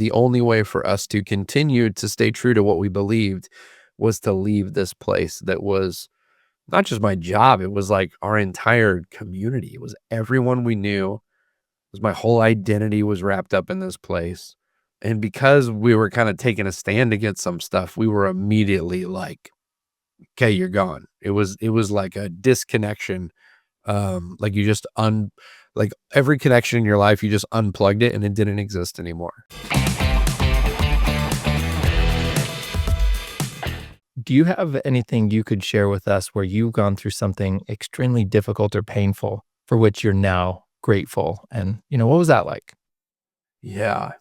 the only way for us to continue to stay true to what we believed was to leave this place that was not just my job, it was like our entire community. It was everyone we knew. It was my whole identity was wrapped up in this place. And because we were kind of taking a stand against some stuff, we were immediately like, okay, you're gone. It was like a disconnection. Like you just like every connection in your life, you just unplugged it and it didn't exist anymore. Do you have anything you could share with us where you've gone through something extremely difficult or painful for which you're now grateful? And, what was that like? Yeah.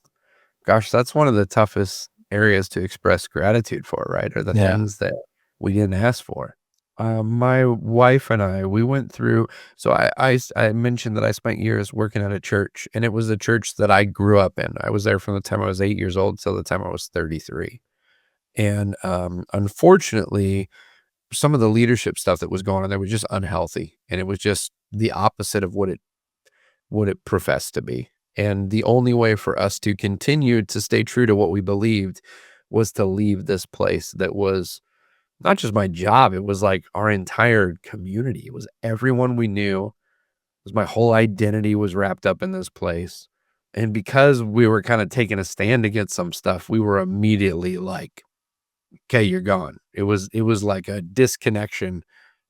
Gosh, that's one of the toughest areas to express gratitude for, right? Are the Yeah. things that we didn't ask for. My wife and I, we went through, so I mentioned that I spent years working at a church, and it was a church that I grew up in. I was there from the time I was 8 years old till the time I was 33. And unfortunately, some of the leadership stuff that was going on there was just unhealthy, and it was just the opposite of what it professed to be. And the only way for us to continue to stay true to what we believed was to leave this place that was not just my job, it was like our entire community. It was everyone we knew. It was my whole identity was wrapped up in this place. And because we were kind of taking a stand against some stuff, we were immediately like, okay, you're gone. It was like a disconnection.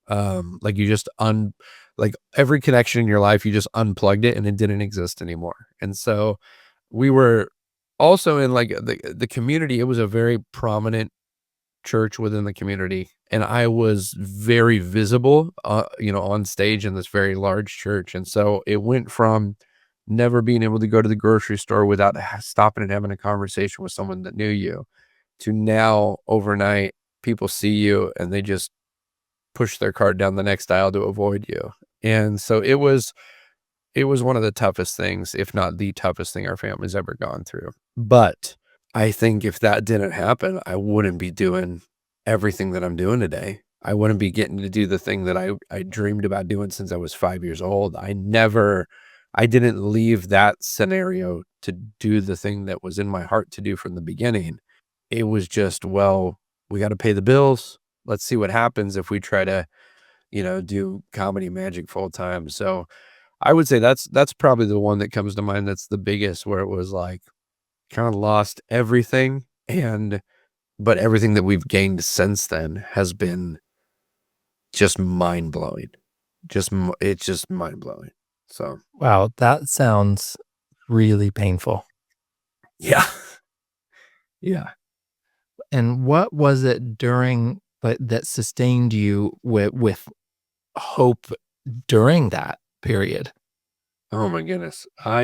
Like you just like every connection in your life, you just unplugged it and it didn't exist anymore. And so we were also in like the community. It was a very prominent church within the community, and I was very visible, on stage in this very large church. And so it went from never being able to go to the grocery store without stopping and having a conversation with someone that knew you, to now overnight people see you and they just push their cart down the next aisle to avoid you. And so it was one of the toughest things, if not the toughest thing our family's ever gone through. But I think if that didn't happen, I wouldn't be doing everything that I'm doing today. I wouldn't be getting to do the thing that I dreamed about doing since I was 5 years old. I didn't leave that scenario to do the thing that was in my heart to do from the beginning. It was just, well, we got to pay the bills. Let's see what happens if we try to, do comedy magic full time. So I would say that's probably the one that comes to mind. That's the biggest, where it was like kind of lost everything, but everything that we've gained since then has been just mind blowing. It's just mind blowing. So Wow, that sounds really painful. yeah, yeah. And what was it during that sustained you with hope during that period? Oh my goodness. I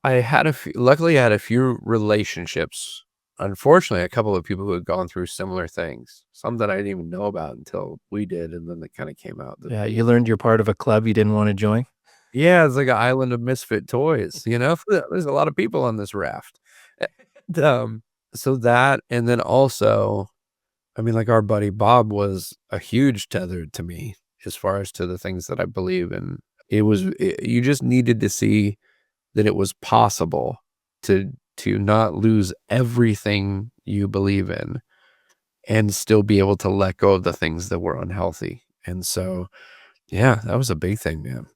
had luckily I had a few relationships. Unfortunately, a couple of people who had gone through similar things, some that I didn't even know about until we did, and then they kind of came out. Yeah, you learned you're part of a club you didn't want to join? Yeah, it's like an island of misfit toys, you know? There's a lot of people on this raft. And, so that, and then also, I mean, like our buddy Bob was a huge tether to me as far as to the things that I believe in. You just needed to see that it was possible to not lose everything you believe in and still be able to let go of the things that were unhealthy. And so, yeah, that was a big thing, man.